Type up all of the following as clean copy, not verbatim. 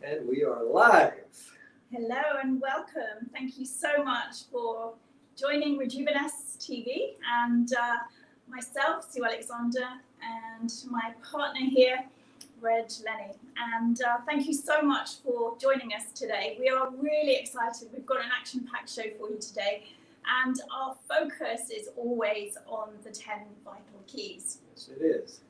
And we are live. Hello and welcome. Thank you so much for joining Reconnect TV and myself, Sue Alexander, and my partner here, Reg Lenny. And thank you so much for joining us today. We are really excited. We've got an action-packed show for you today. And our focus is always on the 10 vital keys. Yes, it is.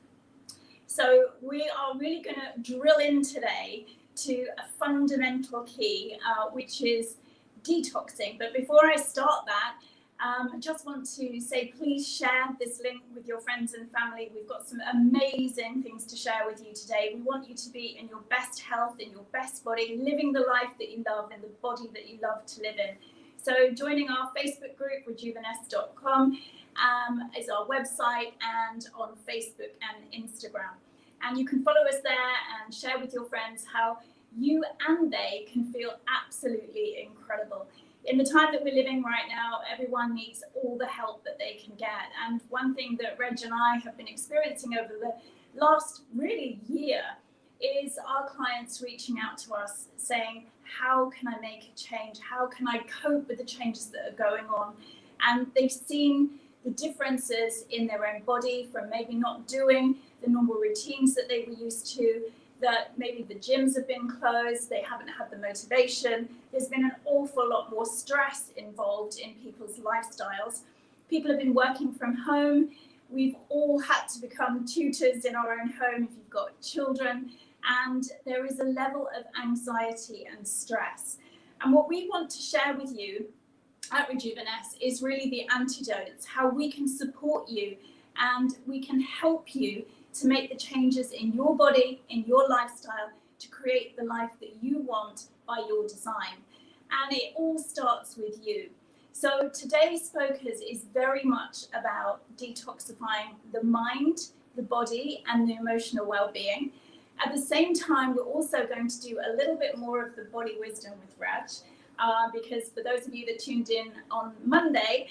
So we are really going to drill in today to a fundamental key, which is detoxing. But before I start that, I just want to say, please share this link with your friends and family. We've got some amazing things to share with you today. We want you to be in your best health, in your best body, living the life that you love in the body that you love to live in. So joining our Facebook group, Reconnect.com, is our website, and on Facebook and Instagram. And you can follow us there and share with your friends how you and they can feel absolutely incredible. In the time that we're living right now, everyone needs all the help that they can get. And one thing that Reg and I have been experiencing over the last really year is our clients reaching out to us saying, how can I make a change? How can I cope with the changes that are going on? And they've seen the differences in their own body from maybe not doing the normal routines that they were used to, that maybe the gyms have been closed, they haven't had the motivation. There's been an awful lot more stress involved in people's lifestyles. People have been working from home. We've all had to become tutors in our own home if you've got children. And there is a level of anxiety and stress. And what we want to share with you at Reconnect is really the antidotes, how we can support you and we can help you to make the changes in your body, in your lifestyle, to create the life that you want by your design. And it all starts with you. So today's focus is very much about detoxifying the mind, the body, and the emotional well-being. At the same time, we're also going to do a little bit more of the body wisdom with Raj. Because for those of you that tuned in on Monday,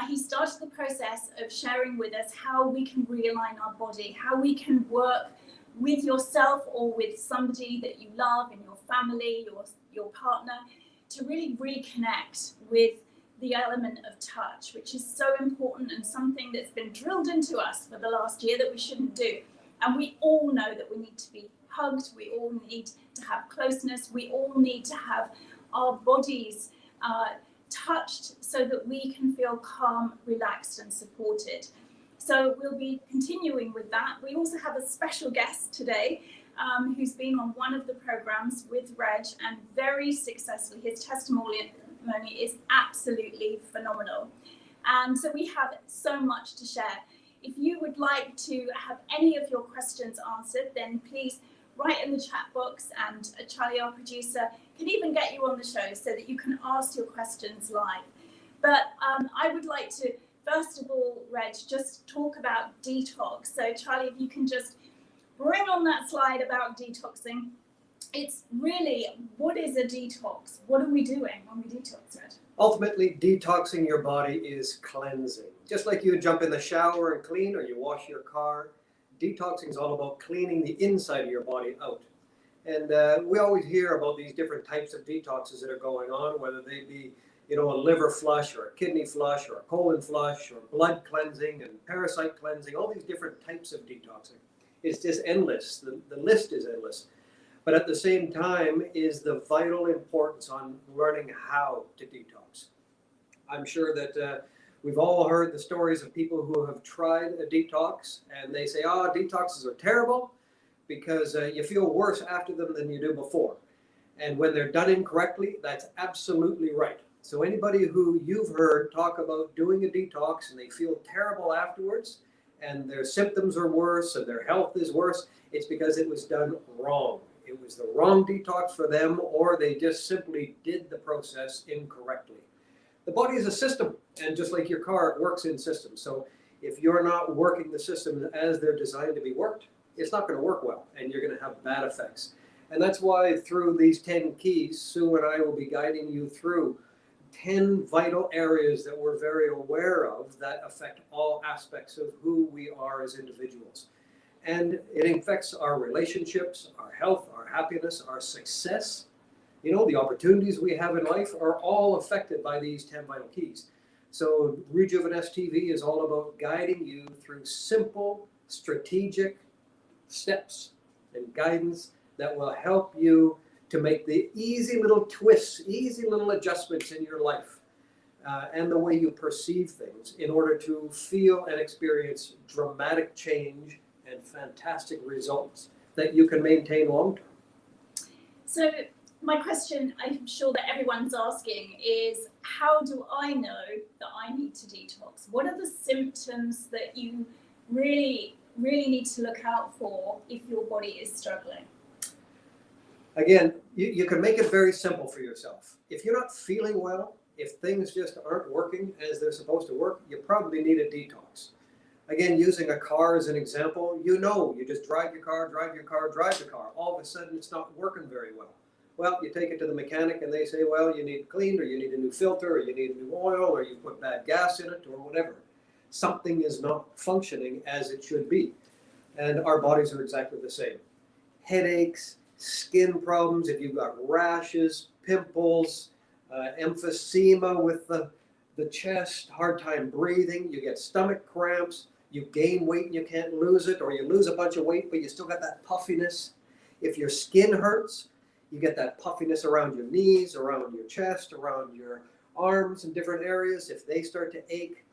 he started the process of sharing with us how we can realign our body, how we can work with yourself or with somebody that you love in your family, your partner, to really reconnect with the element of touch, which is so important and something that's been drilled into us for the last year that we shouldn't do. And we all know that we need to be hugged, we all need to have closeness, we all need to have our bodies touched so that we can feel calm, relaxed and supported. So we'll be continuing with that. We also have a special guest today who's been on one of the programs with Reg and very successfully. His testimony is absolutely phenomenal. And so we have so much to share. If you would like to have any of your questions answered, then please write in the chat box, and Charlie, our producer, can even get you on the show so that you can ask your questions live. But I would like to, first of all, Reg, just talk about detox. So Charlie, if you can just bring on that slide about detoxing. It's really, what is a detox? What are we doing when we detox, Reg? Ultimately, detoxing your body is cleansing. Just like you jump in the shower and clean, or you wash your car, detoxing is all about cleaning the inside of your body out. And we always hear about these different types of detoxes that are going on, whether they be, a liver flush or a kidney flush or a colon flush or blood cleansing and parasite cleansing, all these different types of detoxing. It's just endless. The list is endless. But at the same time is the vital importance on learning how to detox. I'm sure that we've all heard the stories of people who have tried a detox and they say, detoxes are terrible because you feel worse after them than you do before. And when they're done incorrectly, that's absolutely right. So anybody who you've heard talk about doing a detox and they feel terrible afterwards and their symptoms are worse and their health is worse, it's because it was done wrong. It was the wrong detox for them, or they just simply did the process incorrectly. The body is a system, and just like your car, it works in systems. So if you're not working the systems as they're designed to be worked, it's not going to work well, and you're going to have bad effects. And that's why through these 10 keys, Sue and I will be guiding you through 10 vital areas that we're very aware of that affect all aspects of who we are as individuals. And it affects our relationships, our health, our happiness, our success. You know, the opportunities we have in life are all affected by these 10 vital keys. So Rejuvenest TV is all about guiding you through simple, strategic steps and guidance that will help you to make the easy little twists, easy little adjustments in your life and the way you perceive things in order to feel and experience dramatic change and fantastic results that you can maintain long term. So my question, I'm sure that everyone's asking, is how do I know that I need to detox? What are the symptoms that you really need to look out for if your body is struggling? Again, you can make it very simple for yourself. If you're not feeling well, if things just aren't working as they're supposed to work, you probably need a detox. Again, using a car as an example, you just drive your car. All of a sudden, it's not working very well. Well, you take it to the mechanic and they say, well, you need it cleaned, or you need a new filter, or you need a new oil, or you put bad gas in it, or whatever. Something is not functioning as it should be. And our bodies are exactly the same. Headaches, skin problems, if you've got rashes, pimples, emphysema with the chest, hard time breathing, you get stomach cramps, you gain weight and you can't lose it, or you lose a bunch of weight but you still got that puffiness. If your skin hurts, you get that puffiness around your knees, around your chest, around your arms in different areas. If they start to ache,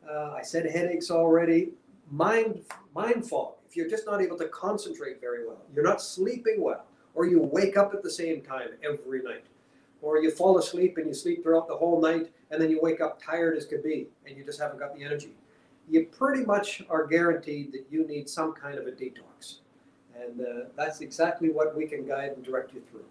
I said headaches already. Mind fog. If you're just not able to concentrate very well, you're not sleeping well, or you wake up at the same time every night, or you fall asleep and you sleep throughout the whole night and then you wake up tired as could be and you just haven't got the energy. You pretty much are guaranteed that you need some kind of a detox. And that's exactly what we can guide and direct you through.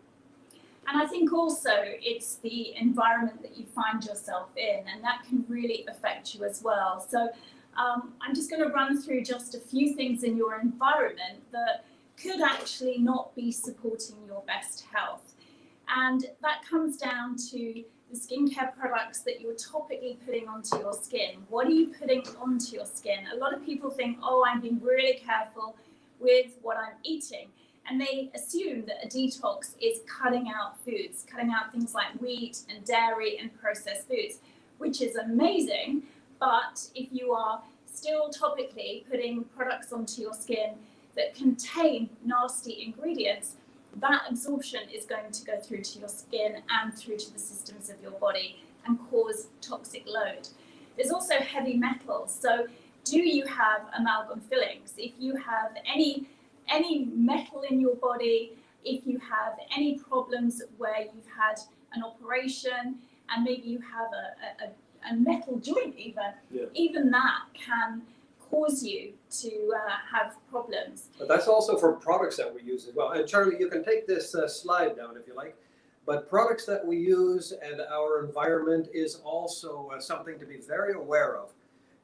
And I think also it's the environment that you find yourself in, and that can really affect you as well. So I'm just going to run through just a few things in your environment that could actually not be supporting your best health. And that comes down to the skincare products that you're topically putting onto your skin. What are you putting onto your skin? A lot of people think, oh, I'm being really careful with what I'm eating. And they assume that a detox is cutting out foods, cutting out things like wheat and dairy and processed foods, which is amazing. But if you are still topically putting products onto your skin that contain nasty ingredients, that absorption is going to go through to your skin and through to the systems of your body and cause toxic load. There's also heavy metals. So do you have amalgam fillings? If you have any metal in your body, if you have any problems where you've had an operation and maybe you have a metal joint even that can cause you to have problems. But that's also from products that we use as well. And Charlie, you can take this slide down if you like. But products that we use and our environment is also something to be very aware of,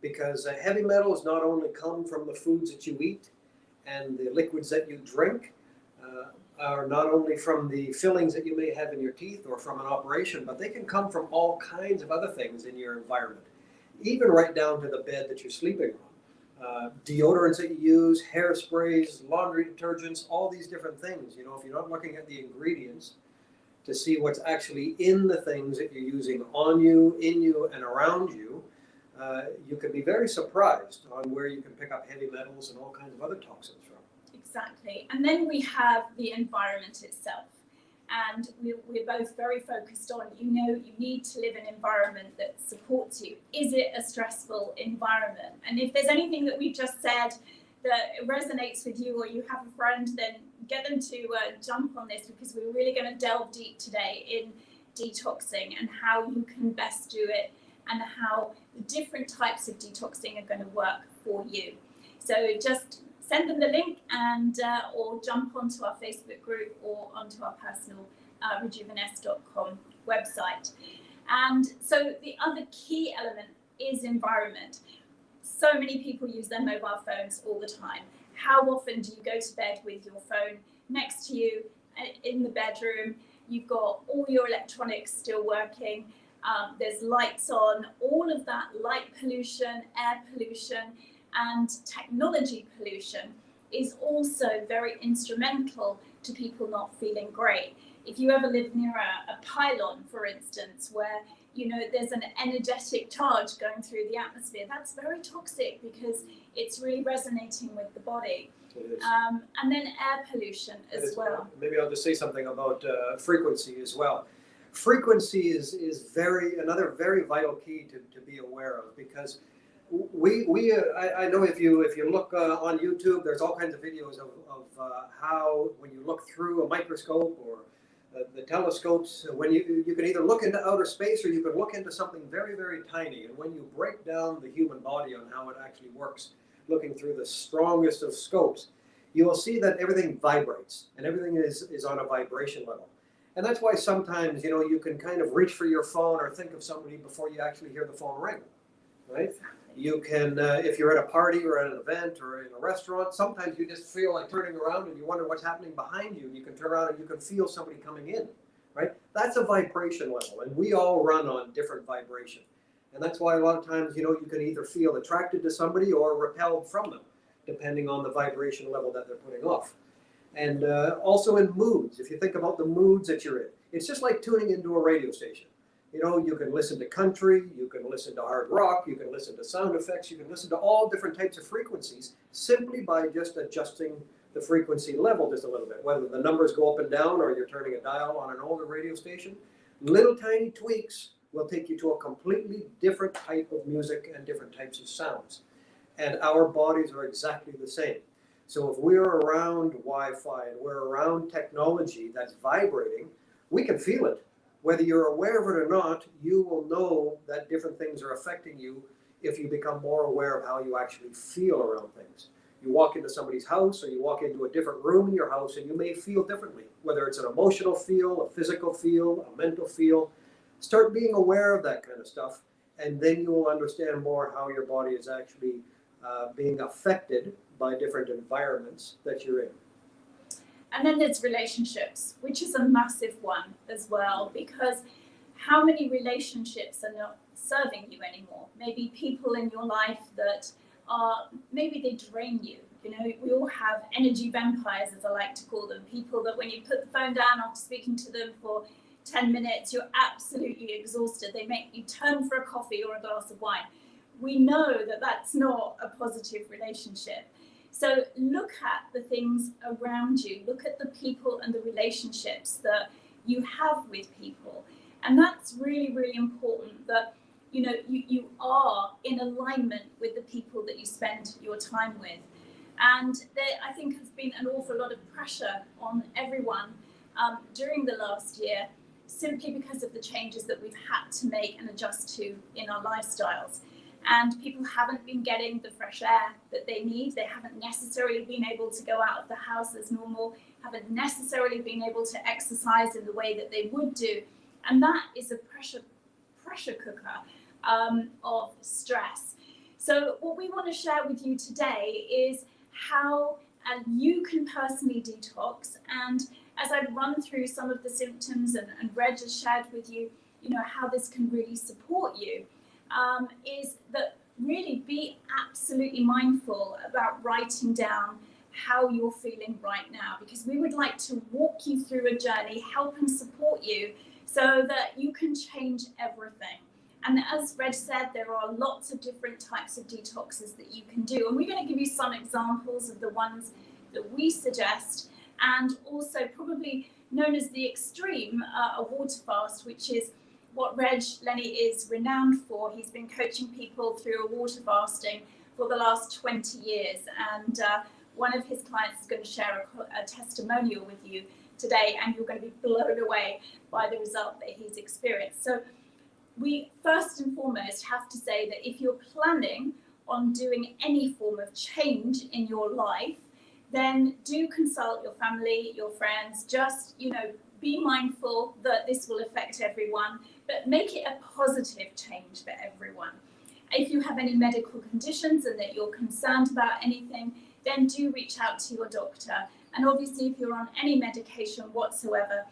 because heavy metals not only come from the foods that you eat and the liquids that you drink, are not only from the fillings that you may have in your teeth or from an operation, but they can come from all kinds of other things in your environment, even right down to the bed that you're sleeping on. Deodorants that you use, hairsprays, laundry detergents, all these different things. You know, if you're not looking at the ingredients to see what's actually in the things that you're using on you, in you, and around you, you can be very surprised on where you can pick up heavy metals and all kinds of other toxins from. Exactly. And then we have the environment itself. And we're both very focused on, you need to live in an environment that supports you. Is it a stressful environment? And if there's anything that we've just said that resonates with you, or you have a friend, then get them to jump on this, because we're really going to delve deep today in detoxing and how you can best do it and how the different types of detoxing are going to work for you. So just send them the link and or jump onto our Facebook group or onto our personal rejuvenest.com website. And so the other key element is environment. So many people use their mobile phones all the time. How often do you go to bed with your phone next to you in the bedroom? You've got all your electronics still working. There's lights on, all of that light pollution, air pollution, and technology pollution is also very instrumental to people not feeling great. If you ever live near a pylon, for instance, where there's an energetic charge going through the atmosphere, that's very toxic because it's really resonating with the body. It is. And then air pollution as well. Maybe I'll just say something about frequency as well. Frequency is another very vital key to be aware of, because I know if you look on YouTube, there's all kinds of videos of how when you look through a microscope or the telescopes, when you can either look into outer space or you can look into something very, very tiny. And when you break down the human body on how it actually works, looking through the strongest of scopes, you will see that everything vibrates and everything is on a vibration level. And that's why sometimes, you can kind of reach for your phone or think of somebody before you actually hear the phone ring, right? You can, if you're at a party or at an event or in a restaurant, sometimes you just feel like turning around and you wonder what's happening behind you. You can turn around and you can feel somebody coming in, right? That's a vibration level, and we all run on different vibration. And that's why a lot of times, you can either feel attracted to somebody or repelled from them, depending on the vibration level that they're putting off. And also in moods, if you think about the moods that you're in, it's just like tuning into a radio station. You can listen to country, you can listen to hard rock, you can listen to sound effects, you can listen to all different types of frequencies simply by just adjusting the frequency level just a little bit. Whether the numbers go up and down or you're turning a dial on an older radio station, little tiny tweaks will take you to a completely different type of music and different types of sounds. And our bodies are exactly the same. So if we're around Wi-Fi and we're around technology that's vibrating, we can feel it. Whether you're aware of it or not, you will know that different things are affecting you if you become more aware of how you actually feel around things. You walk into somebody's house or you walk into a different room in your house and you may feel differently, whether it's an emotional feel, a physical feel, a mental feel. Start being aware of that kind of stuff, and then you will understand more how your body is actually being affected by different environments that you're in. And then there's relationships, which is a massive one as well, because how many relationships are not serving you anymore? Maybe people in your life that maybe they drain you. We all have energy vampires, as I like to call them, people that when you put the phone down after speaking to them for 10 minutes, you're absolutely exhausted. They make you turn for a coffee or a glass of wine. We know that that's not a positive relationship. So look at the things around you, look at the people and the relationships that you have with people. And that's really, really important, that you are in alignment with the people that you spend your time with. And there, I think, has been an awful lot of pressure on everyone during the last year, simply because of the changes that we've had to make and adjust to in our lifestyles. And people haven't been getting the fresh air that they need. They haven't necessarily been able to go out of the house as normal, haven't necessarily been able to exercise in the way that they would do. And that is a pressure cooker of stress. So what we want to share with you today is how you can personally detox. And as I run through some of the symptoms and Reg has shared with you, how this can really support you, is that really be absolutely mindful about writing down how you're feeling right now, because we would like to walk you through a journey, help and support you so that you can change everything. And as Reg said, there are lots of different types of detoxes that you can do. And we're going to give you some examples of the ones that we suggest, and also probably known as the extreme, a water fast, which is what Reg Lenny is renowned for. He's been coaching people through a water fasting for the last 20 years. And one of his clients is going to share a testimonial with you today, and you're going to be blown away by the result that he's experienced. So we first and foremost have to say that if you're planning on doing any form of change in your life, then do consult your family, your friends. Just, be mindful that this will affect everyone, but make it a positive change for everyone. If you have any medical conditions and that you're concerned about anything, then do reach out to your doctor. And obviously, if you're on any medication whatsoever,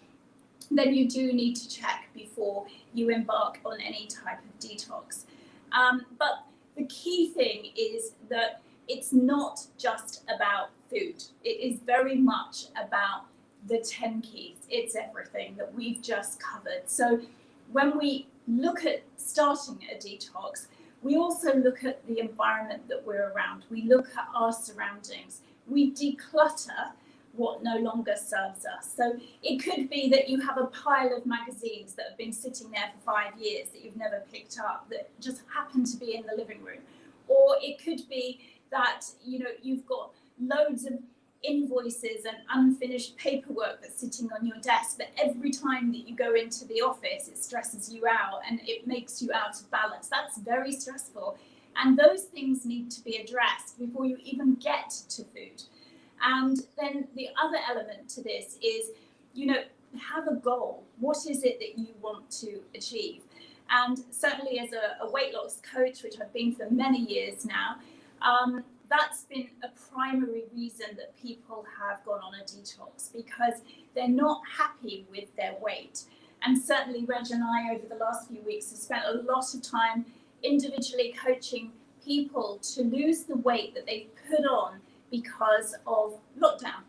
then you do need to check before you embark on any type of detox. But the key thing is that it's not just about food. It is very much about the 10 keys. It's everything that we've just covered. So when we look at starting a detox, we also look at the environment that we're around. We look at our surroundings. We declutter what no longer serves us. So it could be that you have a pile of magazines that have been sitting there for 5 years that you've never picked up, that just happen to be in the living room. Or it could be that you've got loads of invoices and unfinished paperwork that's sitting on your desk, but every time that you go into the office, it stresses you out and it makes you out of balance. That's very stressful. And those things need to be addressed before you even get to food. And then the other element to this is, have a goal. What is it that you want to achieve? And certainly as a weight loss coach, which I've been for many years now, that's been a primary reason that people have gone on a detox, because they're not happy with their weight. And certainly Reg and I, over the last few weeks, have spent a lot of time individually coaching people to lose the weight that they've put on because of lockdown.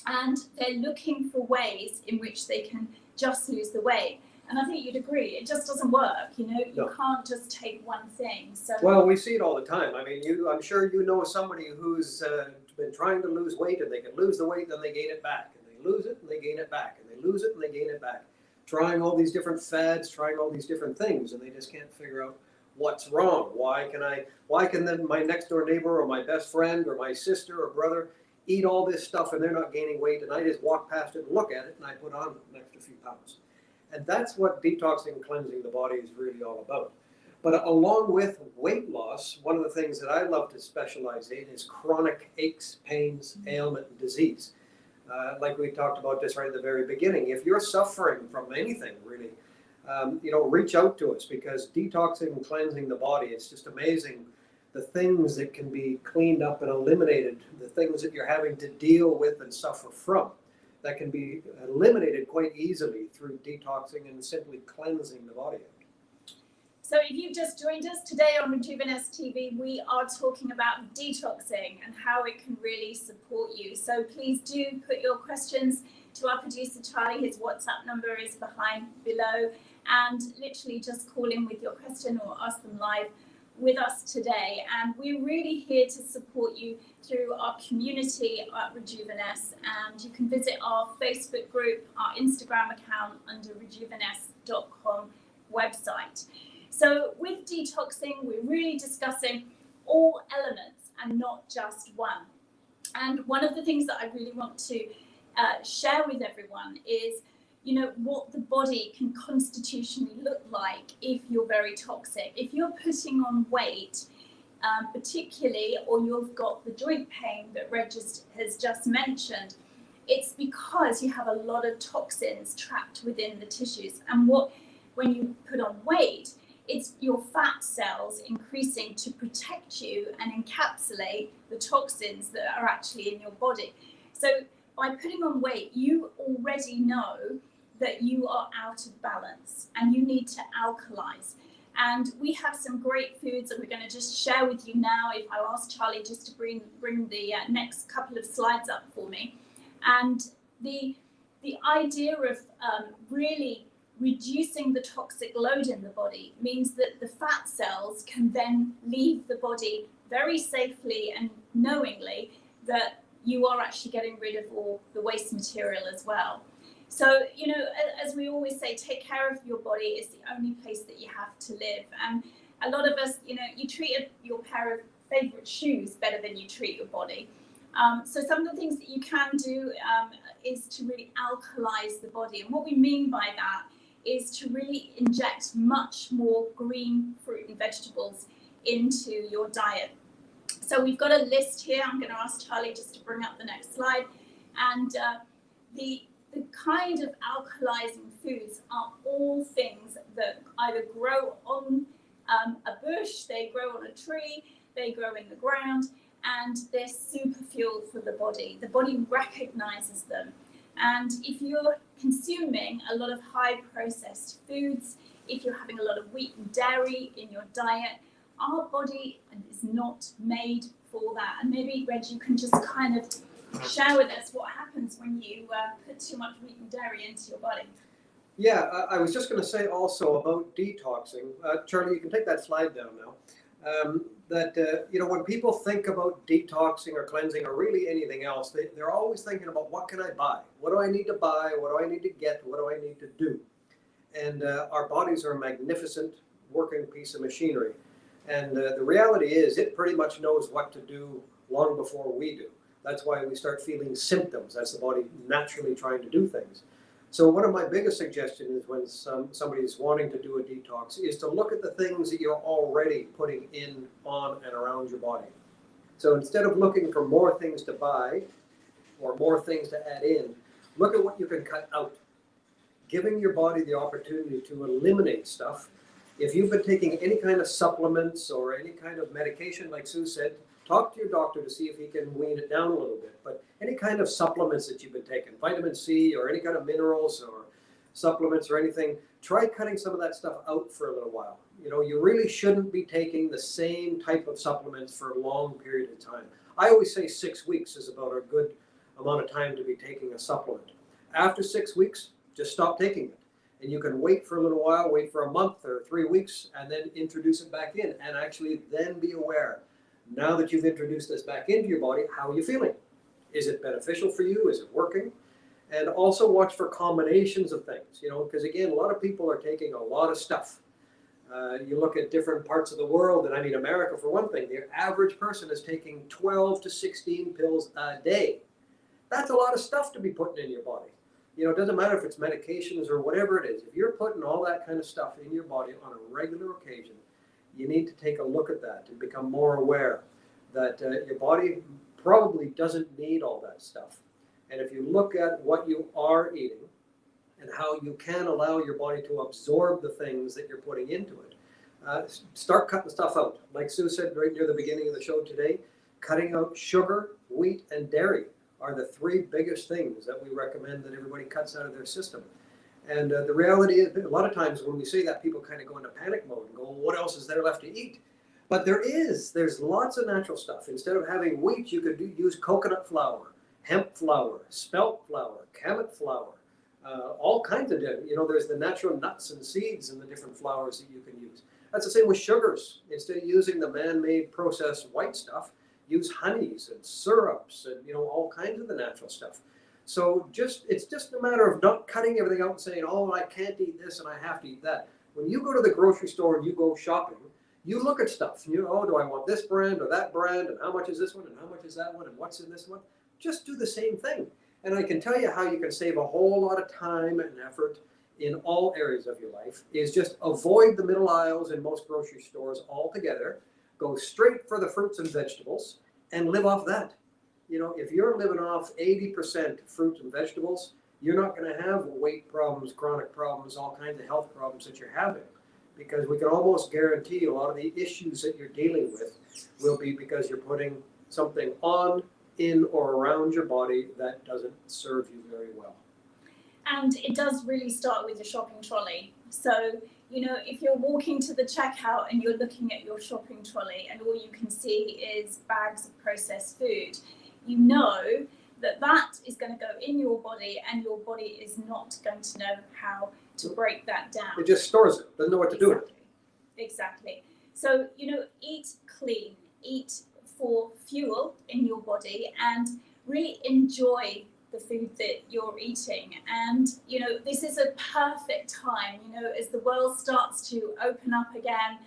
And they're looking for ways in which they can just lose the weight. And I think you'd agree, it just doesn't work. You can't just take one thing. So well, we see it all the time. I mean, I'm sure you know somebody who's been trying to lose weight, and they can lose the weight, then they gain it back, and they lose it and they gain it back, and they lose it and they gain it back. Trying all these different fads, trying all these different things, and they just can't figure out what's wrong. Why can then my next door neighbor or my best friend or my sister or brother eat all this stuff and they're not gaining weight, and I just walk past it and look at it and I put on an extra few pounds. And that's what detoxing and cleansing the body is really all about. But along with weight loss, one of the things that I love to specialize in is chronic aches, pains, ailment, and disease. Like we talked about just right at the very beginning, if you're suffering from anything really, reach out to us, because detoxing and cleansing the body, it's just amazing the things that can be cleaned up and eliminated, the things that you're having to deal with and suffer from, that can be eliminated quite easily through detoxing and simply cleansing the body. So if you've just joined us today on Rejuveness TV, we are talking about detoxing and how it can really support you. So please do put your questions to our producer Charlie. His WhatsApp number is below, and literally just call in with your question or ask them live with us today. And we're really here to support you through our community at Rejuveness, and you can visit our Facebook group, our Instagram account under rejuveness.com website. So with detoxing, we're really discussing all elements and not just one. And one of the things that I really want to share with everyone is, what the body can constitutionally look like if you're very toxic. If you're putting on weight, particularly, or you've got the joint pain that Reg has just mentioned, it's because you have a lot of toxins trapped within the tissues. And when you put on weight, it's your fat cells increasing to protect you and encapsulate the toxins that are actually in your body. So by putting on weight, you already know that you are out of balance and you need to alkalize. And we have some great foods that we're going to just share with you now. If I'll ask Charlie just to bring the next couple of slides up for me. And the idea of really reducing the toxic load in the body means that the fat cells can then leave the body very safely and knowingly that you are actually getting rid of all the waste material as well. So, as we always say, take care of your body. It's the only place that you have to live. And a lot of us, you treat your pair of favorite shoes better than you treat your body. So some of the things that you can do is to really alkalize the body. And what we mean by that is to really inject much more green fruit and vegetables into your diet. So we've got a list here. I'm going to ask Charlie just to bring up the next slide. And the kind of alkalizing foods are all things that either grow on a bush, they grow on a tree, they grow in the ground, and they're super fuel for the body. The body recognizes them. And if you're consuming a lot of high processed foods, if you're having a lot of wheat and dairy in your diet, our body is not made for that. And maybe, Reg, you can just kind of share with us what happens when you put too much wheat and dairy into your body. Yeah, I was just going to say also about detoxing. Charlie, you can take that slide down now. When people think about detoxing or cleansing or really anything else, they're always thinking about what can I buy? What do I need to buy? What do I need to get? What do I need to do? And our bodies are a magnificent working piece of machinery. And the reality is it pretty much knows what to do long before we do. That's why we start feeling symptoms. That's the body naturally trying to do things. So one of my biggest suggestions is when somebody is wanting to do a detox is to look at the things that you're already putting in, on, and around your body. So instead of looking for more things to buy or more things to add in, look at what you can cut out. Giving your body the opportunity to eliminate stuff. If you've been taking any kind of supplements or any kind of medication, like Sue said, talk to your doctor to see if he can wean it down a little bit. But any kind of supplements that you've been taking, vitamin C or any kind of minerals or supplements or anything, try cutting some of that stuff out for a little while. You really shouldn't be taking the same type of supplements for a long period of time. I always say 6 weeks is about a good amount of time to be taking a supplement. After 6 weeks, just stop taking it. And you can wait for a little while, wait for a month or 3 weeks, and then introduce it back in. And actually then be aware, now that you've introduced this back into your body, how are you feeling? Is it beneficial for you? Is it working? And also watch for combinations of things, because again, a lot of people are taking a lot of stuff. You look at different parts of the world, and I mean America for one thing, the average person is taking 12 to 16 pills a day. That's a lot of stuff to be putting in your body. It doesn't matter if it's medications or whatever it is. If you're putting all that kind of stuff in your body on a regular occasion, you need to take a look at that and become more aware that your body probably doesn't need all that stuff. And if you look at what you are eating and how you can allow your body to absorb the things that you're putting into it, start cutting stuff out. Like Sue said right near the beginning of the show today, cutting out sugar, wheat, and dairy are the 3 biggest things that we recommend that everybody cuts out of their system. And the reality is, a lot of times when we say that, people kind of go into panic mode and go, well, what else is there left to eat? But there's lots of natural stuff. Instead of having wheat, you could use coconut flour, hemp flour, spelt flour, kamut flour, all kinds of different, there's the natural nuts and seeds and the different flours that you can use. That's the same with sugars. Instead of using the man-made processed white stuff, use honeys and syrups and all kinds of the natural stuff. So it's just a matter of not cutting everything out and saying, oh, I can't eat this and I have to eat that. When you go to the grocery store and you go shopping, you look at stuff. Do I want this brand or that brand, and how much is this one and how much is that one and what's in this one? Just do the same thing. And I can tell you how you can save a whole lot of time and effort in all areas of your life is just avoid the middle aisles in most grocery stores altogether. Go straight for the fruits and vegetables and live off that. If you're living off 80% fruits and vegetables, you're not going to have weight problems, chronic problems, all kinds of health problems that you're having. Because we can almost guarantee a lot of the issues that you're dealing with will be because you're putting something on, in, or around your body that doesn't serve you very well. And it does really start with your shopping trolley. So, if you're walking to the checkout and you're looking at your shopping trolley and all you can see is bags of processed food, you know that is going to go in your body and your body is not going to know how to break that down. It just stores it, doesn't know what to do with it. Exactly. So, eat clean, eat for fuel in your body and really enjoy the food that you're eating. And this is a perfect time, as the world starts to open up again,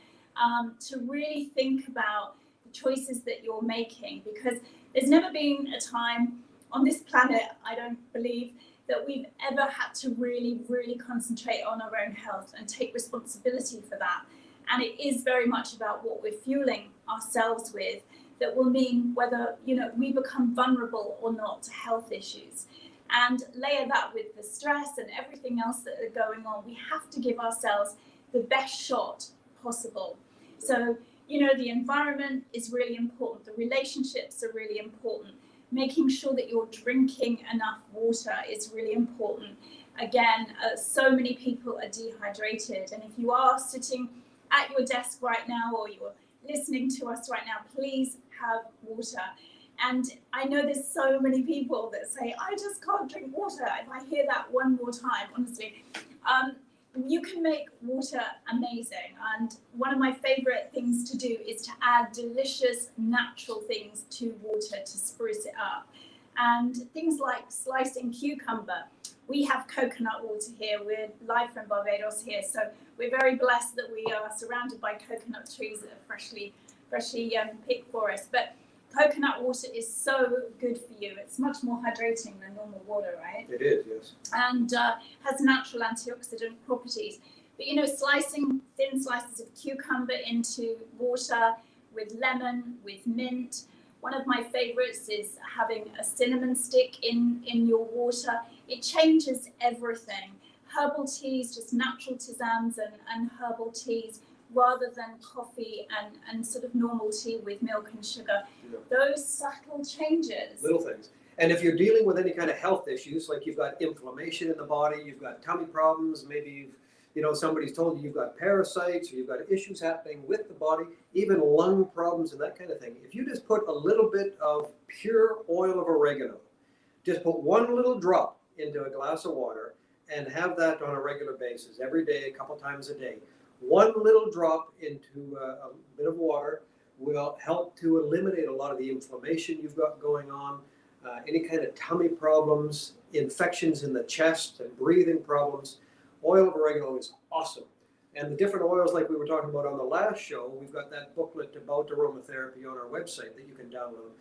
to really think about the choices that you're making, because there's never been a time on this planet, I don't believe, that we've ever had to really, really concentrate on our own health and take responsibility for that. And it is very much about what we're fueling ourselves with that will mean whether, we become vulnerable or not to health issues. And layer that with the stress and everything else that are going on, we have to give ourselves the best shot possible. So, the environment is really important. The relationships are really important. Making sure that you're drinking enough water is really important. Again, so many people are dehydrated. And if you are sitting at your desk right now or you're listening to us right now, please have water. And I know there's so many people that say, I just can't drink water. If I hear that one more time, honestly, you can make water amazing. And one of my favorite things to do is to add delicious natural things to water to spruce it up. And things like slicing cucumber. We have coconut water here. We're live from Barbados here, so we're very blessed that we are surrounded by coconut trees that are freshly picked for us. But coconut water is so good for you. It's much more hydrating than normal water, right? It is, yes. And has natural antioxidant properties. But you know, slicing thin slices of cucumber into water with lemon, with mint. One of my favorites is having a cinnamon stick in your water. It changes everything. Herbal teas, just natural tisanes and herbal teas, rather than coffee and sort of normal tea with milk and sugar. Yeah. Those subtle changes. Little things. And if you're dealing with any kind of health issues, like you've got inflammation in the body, you've got tummy problems, maybe somebody's told you you've got parasites, or you've got issues happening with the body, even lung problems and that kind of thing. If you just put a little bit of pure oil of oregano, just put one little drop into a glass of water and have that on a regular basis, every day, a couple times a day. One little drop into a bit of water will help to eliminate a lot of the inflammation you've got going on, any kind of tummy problems, infections in the chest and breathing problems. Oil of oregano is awesome. And the different oils, like we were talking about on the last show, we've got that booklet about aromatherapy on our website that you can download.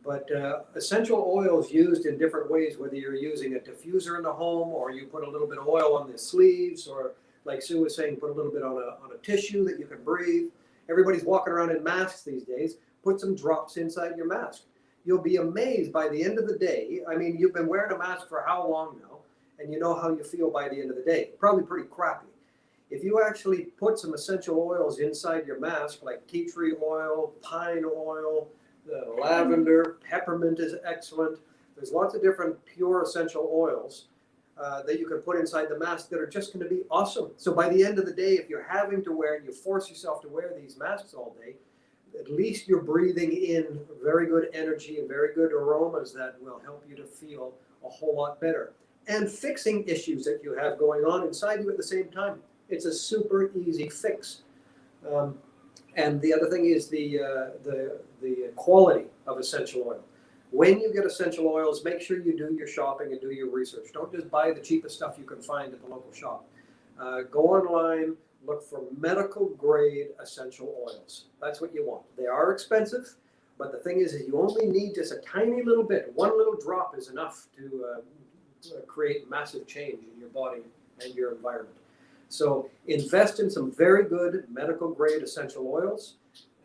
But essential oils used in different ways, whether you're using a diffuser in the home, or you put a little bit of oil on the sleeves, or like Sue was saying, put a little bit on a tissue that you can breathe. Everybody's walking around in masks these days. Put some drops inside your mask. You'll be amazed by the end of the day. I mean, you've been wearing a mask for how long now? And you know how you feel by the end of the day. Probably pretty crappy. If you actually put some essential oils inside your mask, like tea tree oil, pine oil, lavender, peppermint is excellent. There's lots of different pure essential oils that you can put inside the mask that are just going to be awesome. So by the end of the day, if you're having to wear, you force yourself to wear these masks all day, at least you're breathing in very good energy and very good aromas that will help you to feel a whole lot better. And fixing issues that you have going on inside you at the same time. It's a super easy fix. And the other thing is the quality of essential oil. When you get essential oils, make sure you do your shopping and do your research. Don't just buy the cheapest stuff you can find at the local shop. Go online, look for medical grade essential oils. That's what you want. They are expensive, but the thing is you only need just a tiny little bit. One little drop is enough to create massive change in your body and your environment. So invest in some very good medical grade essential oils,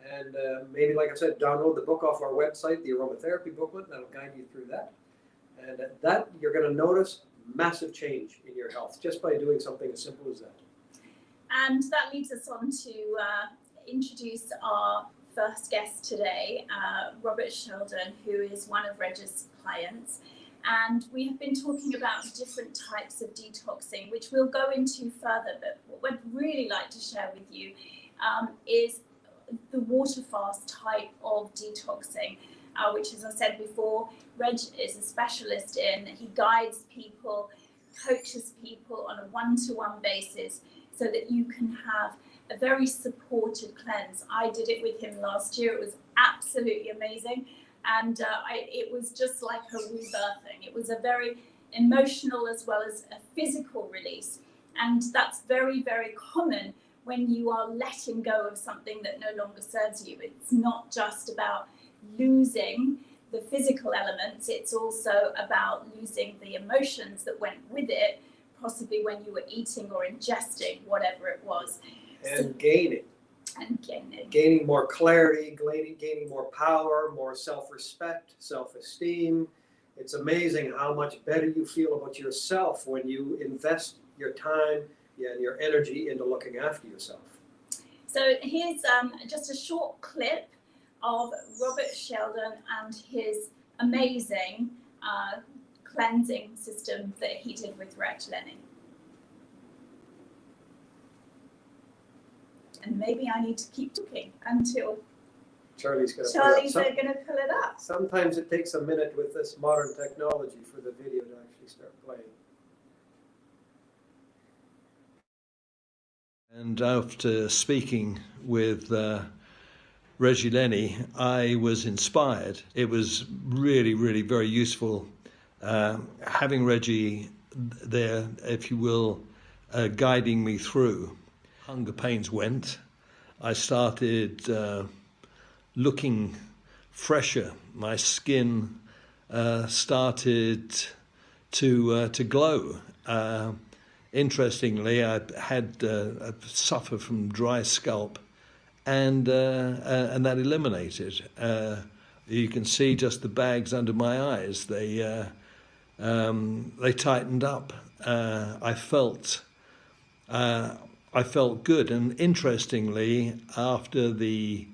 and maybe, like I said, download the book off our website, the aromatherapy booklet. That'll guide you through that. And that you're going to notice massive change in your health just by doing something as simple as that. And that leads us on to introduce our first guest today, Robert Sheldon, who is one of Reg's clients. And we have been talking about different types of detoxing, which we'll go into further. But what I'd really like to share with you is the water fast type of detoxing, which, as I said before, Reg is a specialist in. He guides people, coaches people on a one-to-one basis so that you can have a very supported cleanse. I did it with him last year. It was absolutely amazing. And it was just like a rebirthing. It was a very emotional as well as a physical release. And that's very, very common when you are letting go of something that no longer serves you. It's not just about losing the physical elements. It's also about losing the emotions that went with it, possibly when you were eating or ingesting whatever it was. And gaining. Gaining more clarity, gaining more power, more self-respect, self-esteem. It's amazing how much better you feel about yourself when you invest your time and your energy into looking after yourself. So here's just a short clip of Robert Sheldon and his amazing cleansing system that he did with Reg Lennon. And maybe I need to keep talking until Charlie's going to Charlie's going to pull it up. Sometimes it takes a minute with this modern technology for the video to actually start playing. And after speaking with Reggie Lenny, I was inspired. It was really, really very useful having Reggie there, if you will, guiding me through. Hunger pains went. I started looking fresher. My skin started to glow. Interestingly, I had suffered from dry scalp, and that eliminated. You can see just the bags under my eyes. They tightened up. I felt good, and interestingly, after the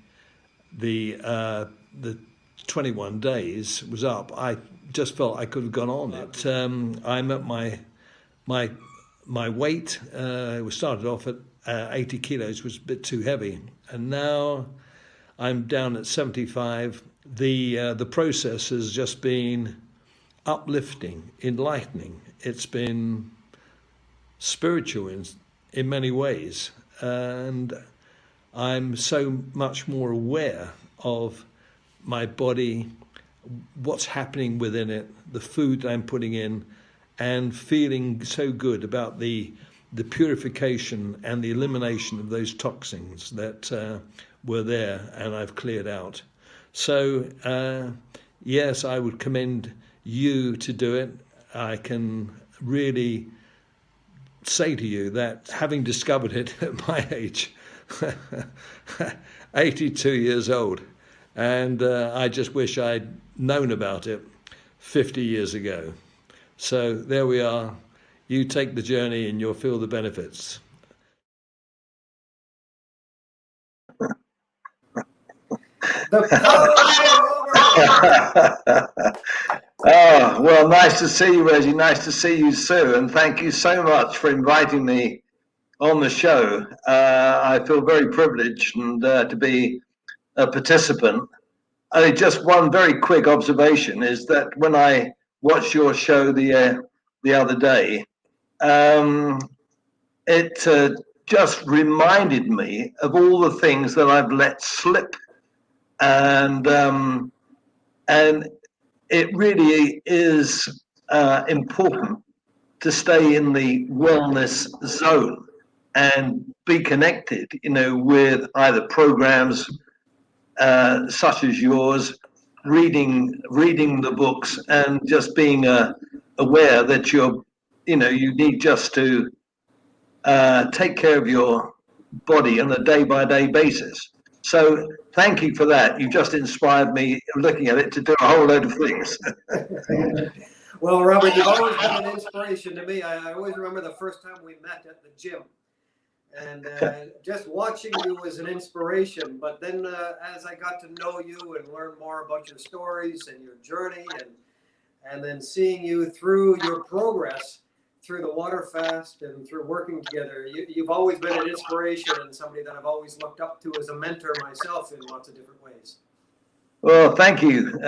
21 days was up, I just felt I could have gone on it. I'm at my weight. It started off at 80 kilos, was a bit too heavy, and now I'm down at 75. The process has just been uplifting, enlightening. It's been spiritual in many ways, and I'm so much more aware of my body, what's happening within it, the food I'm putting in, and feeling so good about the purification and the elimination of those toxins that were there and I've cleared out. So yes, I would commend you to do it. I can really say to you that having discovered it at my age, 82 years old, and I just wish I'd known about it 50 years ago. So there we are. You take the journey and you'll feel the benefits. Oh, well, nice to see you, Reggie. Nice to see you, Sue. And thank you so much for inviting me on the show. I feel very privileged and to be a participant. Just one very quick observation is that when I watched your show the other day, it just reminded me of all the things that I've let slip, and it really is important to stay in the wellness zone and be connected, with either programs such as yours, reading the books, and just being aware that you need just to take care of your body on a day-by-day basis. So thank you for that. You just inspired me, looking at it, to do a whole load of things. Well, Robert, you've always been an inspiration to me. I always remember the first time we met at the gym. And just watching you was an inspiration. But then as I got to know you and learn more about your stories and your journey, and then seeing you through your progress, through the water fast and through working together, you've always been an inspiration and somebody that I've always looked up to as a mentor myself in lots of different ways. Well, thank you,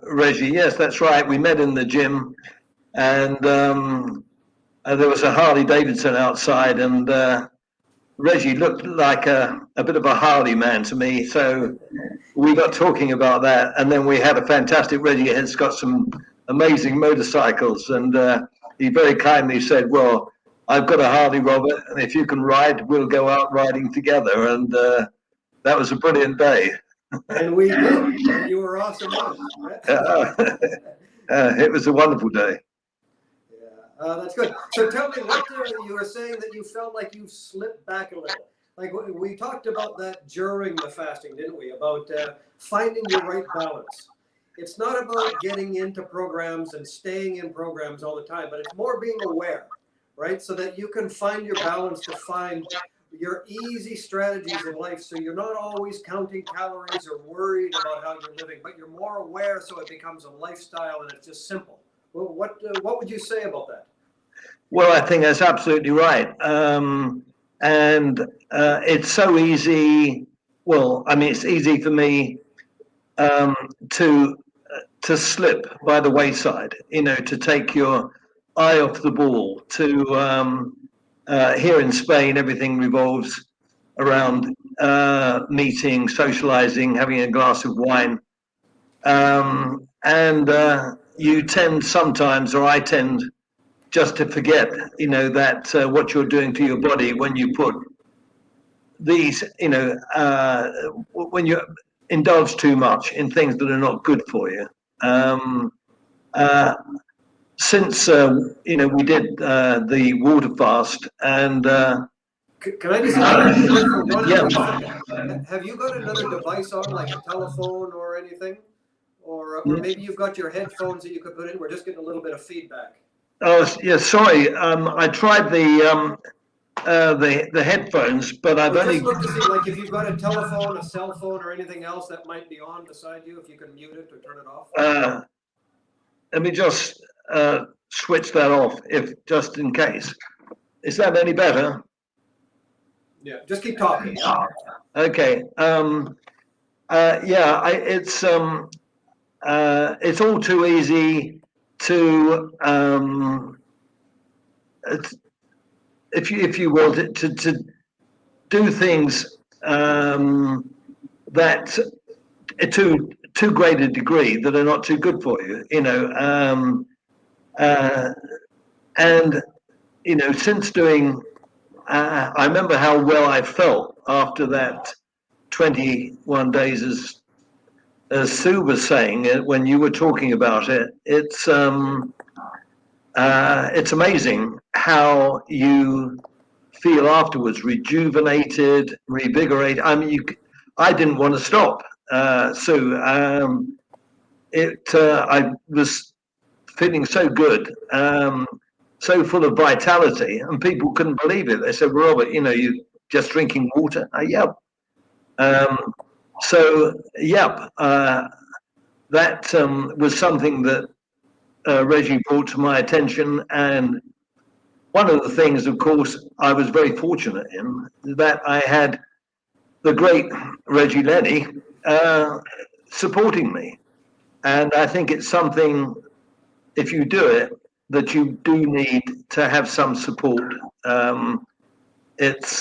Reggie. Yes, that's right. We met in the gym, and there was a Harley Davidson outside, and Reggie looked like a bit of a Harley man to me. So we got talking about that, and then we had a fantastic. Reggie has got some amazing motorcycles, and he very kindly said, "Well, I've got a Harley, Robert, and if you can ride, we'll go out riding together." And that was a brilliant day. And we did. You were awesome. It was a wonderful day. Yeah, that's good. So tell me, what you were saying that you felt like you slipped back a little. Like we talked about that during the fasting, didn't we? About finding your right balance. It's not about getting into programs and staying in programs all the time, but it's more being aware, right? So that you can find your balance, to find your easy strategies in life, so you're not always counting calories or worried about how you're living, but you're more aware, so it becomes a lifestyle and it's just simple. Well, what would you say about that? Well, I think that's absolutely right. And it's so easy. Well, I mean, it's easy for me to slip by the wayside, to take your eye off the ball. Here in Spain, everything revolves around meeting, socializing, having a glass of wine. And you tend sometimes, or I tend, just to forget, that what you're doing to your body when you put these, when you indulge too much in things that are not good for you. Since we did the water fast, and Can I just interrupt you there for one yeah, quick second? Have you got another device on, like a telephone or anything? Or maybe you've got your headphones that you could put in? We're just getting a little bit of feedback. oh yeah, sorry. I tried the headphones, but I've Well, only. just look to see, like, if you've got a telephone, a cell phone, or anything else that might be on beside you, if you can mute it or turn it off. Let me just switch that off, if just in case. Is that any better? Yeah, just keep talking. Yeah? Okay. Yeah, it's all too easy to, if you will, to do things that to too great a degree that are not too good for you. And since doing, I remember how well I felt after that 21 days, as Sue was saying when you were talking about it. It's amazing how you feel afterwards, rejuvenated, revigorated. I mean, I didn't want to stop, Sue. I was feeling so good, so full of vitality, and people couldn't believe it. They said, "Robert, you just drinking water?" Yep. That was something that Reggie brought to my attention. And one of the things, of course, I was very fortunate in that I had the great Reggie Lenny supporting me. And I think it's something, if you do it, that you do need to have some support. It's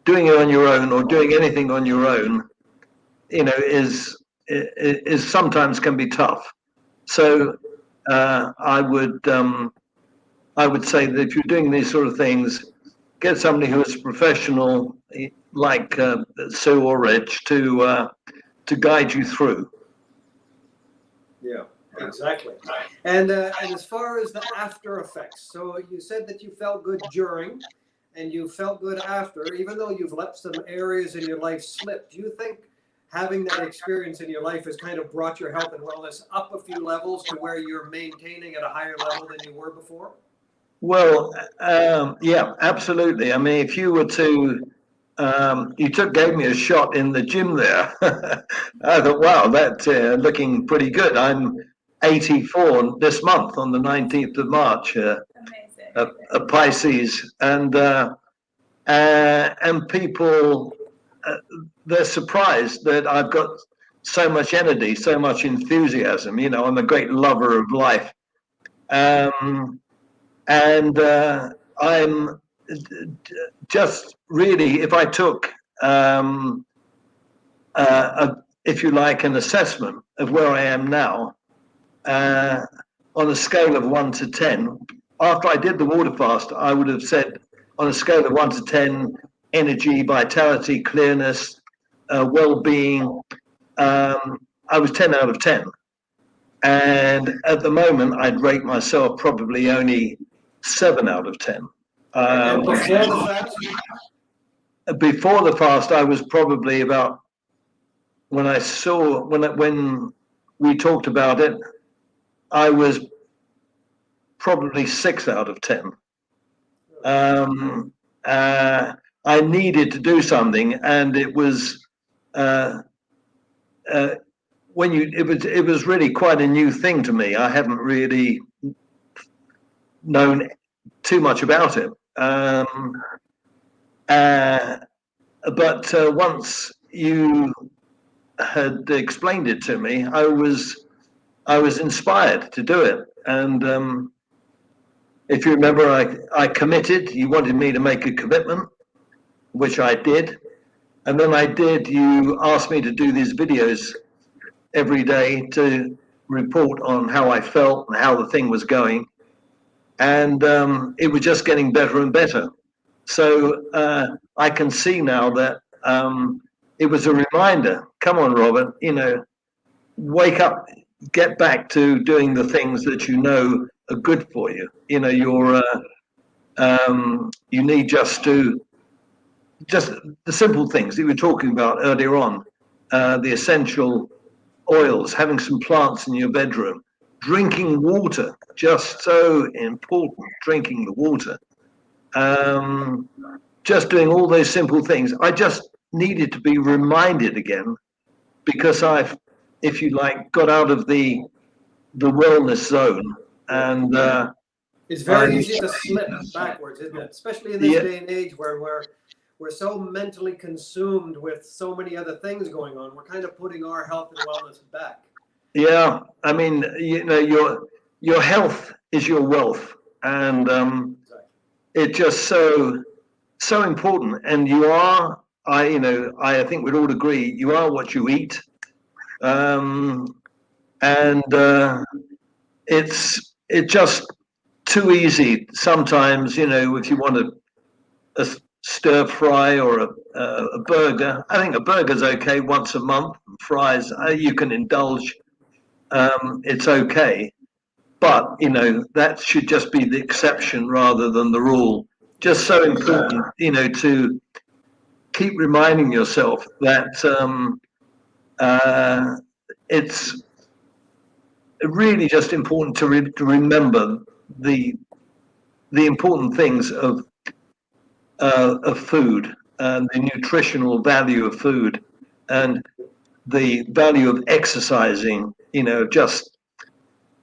doing it on your own, or doing anything on your own, is sometimes can be tough. So I would say that if you're doing these sort of things, get somebody who is a professional, like Sue or Rich, to guide you through. Yeah, exactly. And as far as the after effects, so you said that you felt good during, and you felt good after, even though you've let some areas in your life slip. Do you think having that experience in your life has kind of brought your health and wellness up a few levels to where you're maintaining at a higher level than you were before? Well, yeah, absolutely. I mean, if you were to, gave me a shot in the gym there. I thought, wow, that's looking pretty good. I'm 84 this month on the 19th of March. Amazing. A Pisces, and people, they're surprised that I've got so much energy, so much enthusiasm. I'm a great lover of life. And I'm just really, if I took, if you like, an assessment of where I am now, on a scale of 1 to 10, after I did the water fast, I would have said, on a scale of 1 to 10, energy, vitality, clearness, well-being, I was 10 out of 10. And at the moment, I'd rate myself probably only 7 out of 10. And before the fast? Before the fast, I was probably about, when we talked about it, I was probably 6 out of 10. I needed to do something, and it was it was really quite a new thing to me. I hadn't really known too much about it. But once you had explained it to me, I was inspired to do it. And if you remember, I committed. You wanted me to make a commitment, which I did. And then I did. You asked me to do these videos every day to report on how I felt and how the thing was going. And it was just getting better and better. So I can see now that it was a reminder. Come on, Robert, wake up, get back to doing the things that you know are good for you. You need just the simple things that you were talking about earlier on, the essential oils, having some plants in your bedroom, drinking water, just so important, drinking the water. Just doing all those simple things. I just needed to be reminded again because I've, if you like, got out of the wellness zone, and it's very easy to slip backwards, isn't it? Especially in this day and age where we're so mentally consumed with so many other things going on. We're kind of putting our health and wellness back. Yeah, I mean, your health is your wealth, and it's just so important. And you are, I think we'd all agree, you are what you eat. And it's just too easy sometimes, if you want a stir fry or a burger. I think a burger's okay once a month. Fries, you can indulge. It's okay, but that should just be the exception rather than the rule. Just so important, to keep reminding yourself that it's really just important to remember the important things of food and the nutritional value of food and the value of exercising. Just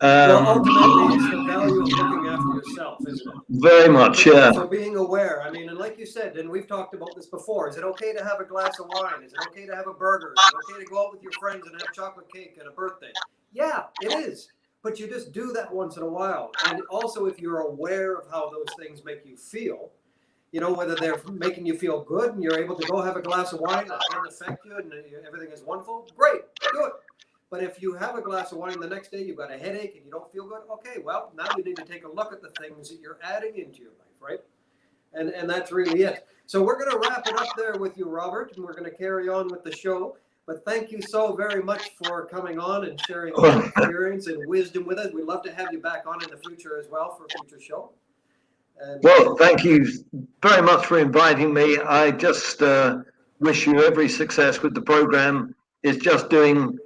Well, ultimately, it's the value of looking after yourself, isn't it? very much, yeah. So being aware, I mean, and like you said, and we've talked about this before, is it okay to have a glass of wine? Is it okay to have a burger? Is it okay to go out with your friends and have chocolate cake at a birthday? Yeah, it is. But you just do that once in a while. And also, if you're aware of how those things make you feel, whether they're making you feel good and you're able to go have a glass of wine that doesn't affect you and everything is wonderful, great, do it. But if you have a glass of wine the next day, you've got a headache and you don't feel good, okay, well, now you need to take a look at the things that you're adding into your life, right? And that's really it. So we're going to wrap it up there with you, Robert, and we're going to carry on with the show. But thank you so very much for coming on and sharing your experience and wisdom with us. We'd love to have you back on in the future as well for a future show. And, well, thank you very much for inviting me. I just wish you every success with the program. It's just doing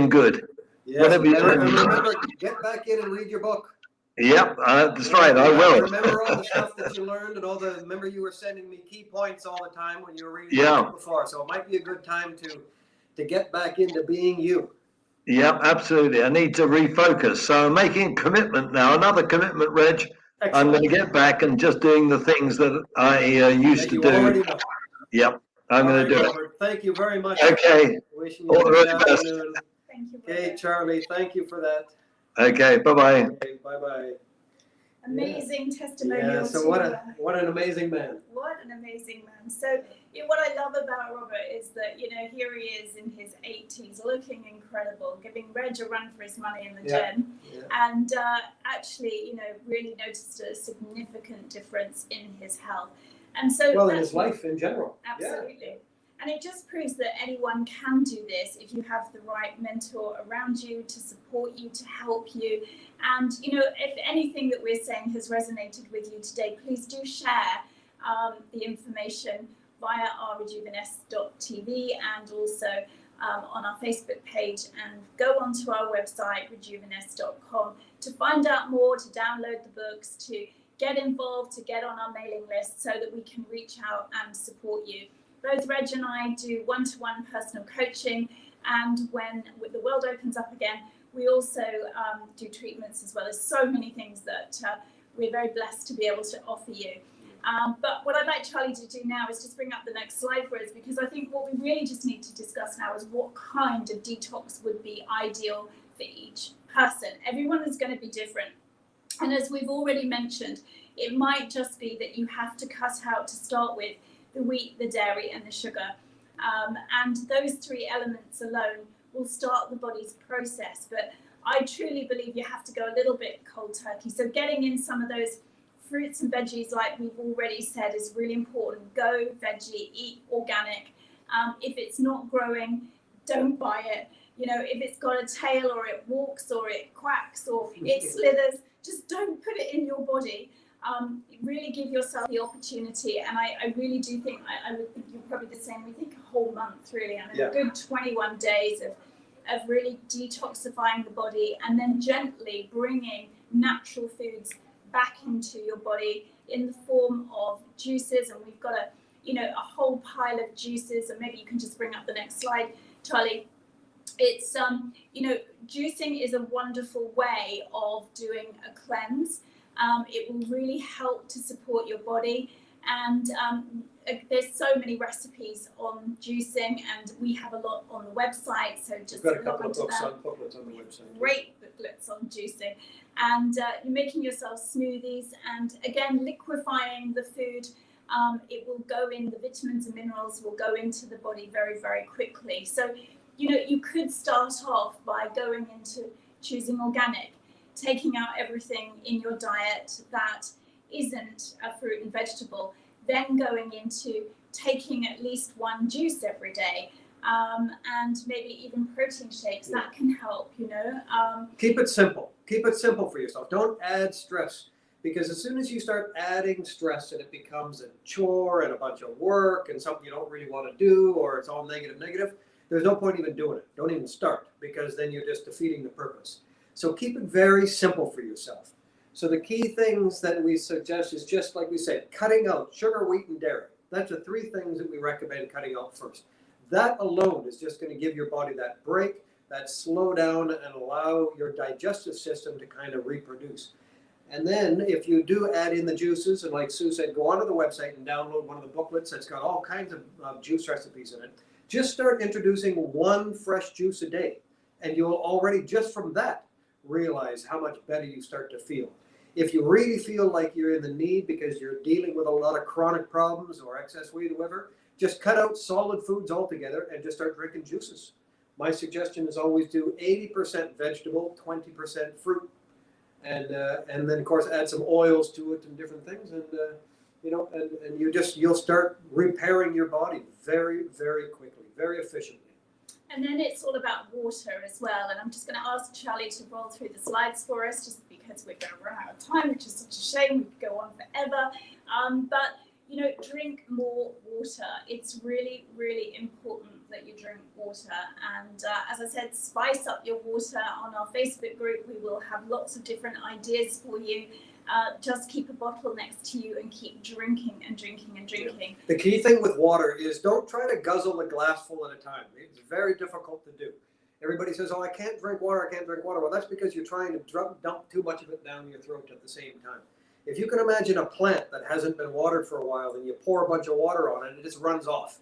good. yes, and remember, get back in and read your book. Yep, that's right. I will. Remember all the stuff that you learned and remember you were sending me key points all the time when you were reading the book before. So it might be a good time to get back into being you. Yep, absolutely. I need to refocus. So I'm making a commitment now, another commitment, Reg. Excellent. I'm going to get back and just doing the things that I used to do. Already know. Yep, I'm going to do Robert, thank you very much. Okay. Wishing you all the good best. afternoon. Thank you. Okay, Charlie, thank you for that. Okay, bye-bye. Okay, bye-bye. Amazing testimonial. Yeah, so what an amazing man. What an amazing man. So what I love about Robert is that, here he is in his 80s, looking incredible, giving Reg a run for his money in the gym, and actually, really noticed a significant difference in his health. And so in his life in general. Absolutely. Yeah. And it just proves that anyone can do this if you have the right mentor around you to support you, to help you. And, if anything that we're saying has resonated with you today, please do share the information via our rejuveness.tv and also on our Facebook page, and go onto our website, rejuveness.com, to find out more, to download the books, to get involved, to get on our mailing list so that we can reach out and support you. Both Reg and I do one-to-one personal coaching, and when the world opens up again, we also do treatments, as well as so many things that we're very blessed to be able to offer you. But what I'd like Charlie to do now is just bring up the next slide for us, because I think what we really just need to discuss now is what kind of detox would be ideal for each person. Everyone is going to be different. And as we've already mentioned, it might just be that you have to cut out, to start with, the wheat, the dairy and the sugar. And those three elements alone will start the body's process. But I truly believe you have to go a little bit cold turkey. So getting in some of those fruits and veggies, like we've already said, is really important. Go veggie, eat organic. If it's not growing, don't buy it. You know, if it's got a tail or it walks or it quacks or it slithers, just don't put it in your body. Really give yourself the opportunity. And I really do think, I would think you're probably the same. We think a whole month, really. I mean, a good 21 days of really detoxifying the body, and then gently bringing natural foods back into your body in the form of juices. And we've got a whole pile of juices, and maybe you can just bring up the next slide, Charlie. It's juicing is a wonderful way of doing a cleanse. It will really help to support your body, and there's so many recipes on juicing, and we have a lot on the website, so just We've got a couple of booklets on the website. Great booklets on juicing, and you're making yourself smoothies, and again liquefying the food. It will go in, the vitamins and minerals will go into the body very, very quickly. So you could start off by going into choosing organic, taking out everything in your diet that isn't a fruit and vegetable, then going into taking at least one juice every day, and maybe even protein shakes. That can help, Keep it simple. Keep it simple for yourself. Don't add stress, because as soon as you start adding stress and it becomes a chore and a bunch of work and something you don't really want to do, or it's all negative, there's no point even doing it. Don't even start, because then you're just defeating the purpose. So keep it very simple for yourself. So the key things that we suggest is, just like we said, cutting out sugar, wheat, and dairy. That's the three things that we recommend cutting out first. That alone is just going to give your body that break, that slow down, and allow your digestive system to kind of reproduce. And then if you do add in the juices, and like Sue said, go onto the website and download one of the booklets that's got all kinds of juice recipes in it. Just start introducing one fresh juice a day, and you'll already, just from that, realize how much better you start to feel. If you really feel like you're in the need because you're dealing with a lot of chronic problems or excess weight or whatever, just cut out solid foods altogether and just start drinking juices. My suggestion is always do 80% vegetable, 20% fruit, and then of course add some oils to it and different things, and you'll start repairing your body very, very quickly, very efficiently. And then it's all about water as well. And I'm just going to ask Charlie to roll through the slides for us, just because we're going to run out of time, which is such a shame. We could go on forever. But drink more water. It's really, really important that you drink water. And as I said, spice up your water. On our Facebook group, we will have lots of different ideas for you. Just keep a bottle next to you and keep drinking and drinking and drinking. The key thing with water is, don't try to guzzle a glass full at a time. It's very difficult to do. Everybody says, oh, I can't drink water. Well, that's because you're trying to dump too much of it down your throat at the same time. If you can imagine a plant that hasn't been watered for a while, and you pour a bunch of water on it, it just runs off.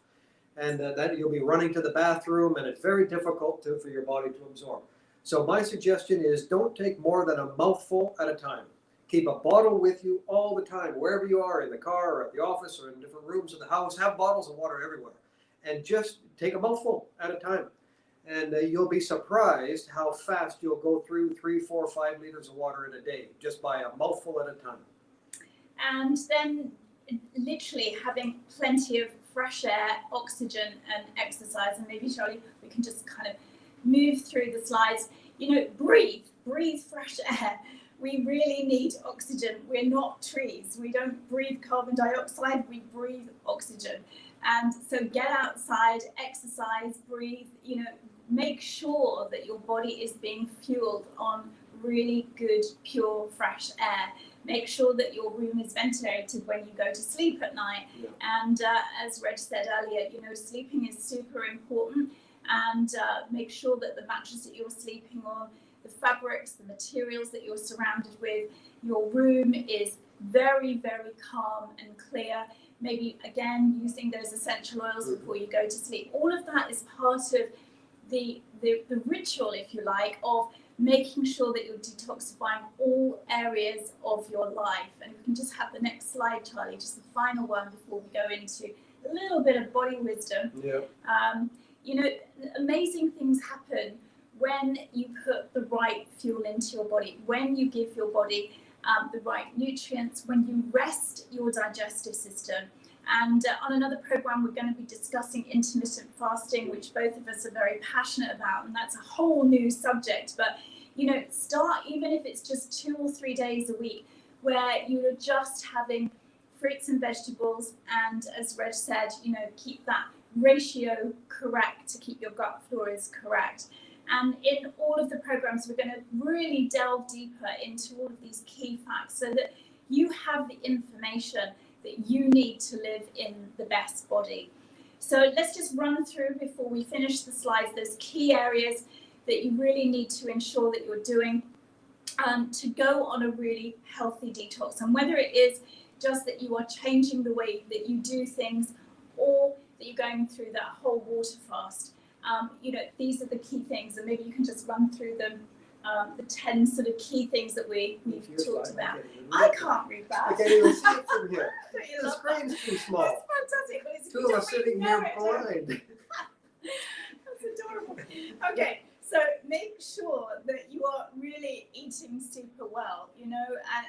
And then you'll be running to the bathroom, and it's very difficult for your body to absorb. So my suggestion is, don't take more than a mouthful at a time. Keep a bottle with you all the time, wherever you are, in the car or at the office or in different rooms of the house. Have bottles of water everywhere, and just take a mouthful at a time. And you'll be surprised how fast you'll go through 3, 4, 5 liters of water in a day, just by a mouthful at a time. And then literally having plenty of fresh air, oxygen, and exercise. And maybe, Charlie, we can just kind of move through the slides. Breathe fresh air. We really need oxygen. We're not trees. We don't breathe carbon dioxide, we breathe oxygen. And so get outside, exercise, breathe, make sure that your body is being fueled on really good, pure, fresh air. Make sure that your room is ventilated when you go to sleep at night. Yeah. And as Reg said earlier, sleeping is super important. And make sure that the mattress that you're sleeping on, the fabrics, the materials that you're surrounded with, your room is very, very calm and clear. Maybe again using those essential oils before you go to sleep. All of that is part of the ritual, if you like, of making sure that you're detoxifying all areas of your life. And we can just have the next slide, Charlie, just the final one before we go into a little bit of body wisdom. Yeah. You know, amazing things happen when you put the right fuel into your body, when you give your body the right nutrients, when you rest your digestive system. And on another program, we're going to be discussing intermittent fasting, which both of us are very passionate about, and that's a whole new subject. But, you know, start, even if it's just 2 or 3 days a week, where you're just having fruits and vegetables, and as Reg said, you know, keep that ratio correct to keep your gut flora correct. And in all of the programs, we're going to really delve deeper into all of these key facts so that you have the information that you need to live in the best body. So let's just run through, before we finish the slides, those key areas that you really need to ensure that you're doing to go on a really healthy detox. And whether it is just that you are changing the way that you do things, or that you're going through that whole water fast, you know, these are the key things. And maybe you can just run through them, the 10 sort of key things that we've talked about. I can't read that. I can't even see it from here. The The screen's too small. That's fantastic. Well, it's- Two you of don't us really sitting know here it. blind. That's adorable. Okay, so make sure that you are really eating super well, you know,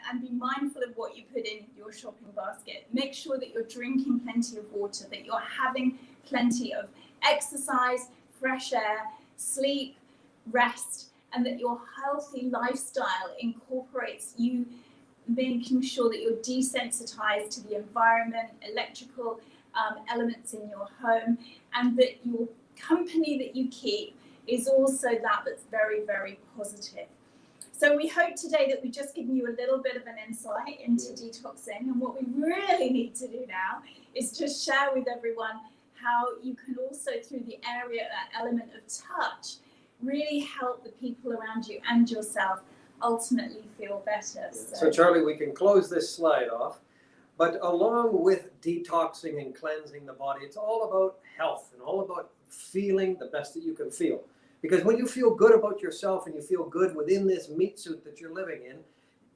and be mindful of what you put in your shopping basket. Make sure that you're drinking plenty of water, that you're having plenty of exercise, fresh air, sleep, rest, and that your healthy lifestyle incorporates you making sure that you're desensitized to the environment, electrical elements in your home, and that your company that you keep is also that's very, very positive. So we hope today that we've just given you a little bit of an insight into detoxing, and what we really need to do now is just share with everyone how you can also, through the element of touch, really help the people around you and yourself ultimately feel better. So Charlie, we can close this slide off, but along with detoxing and cleansing the body, it's all about health and all about feeling the best that you can feel. Because when you feel good about yourself and you feel good within this meat suit that you're living in,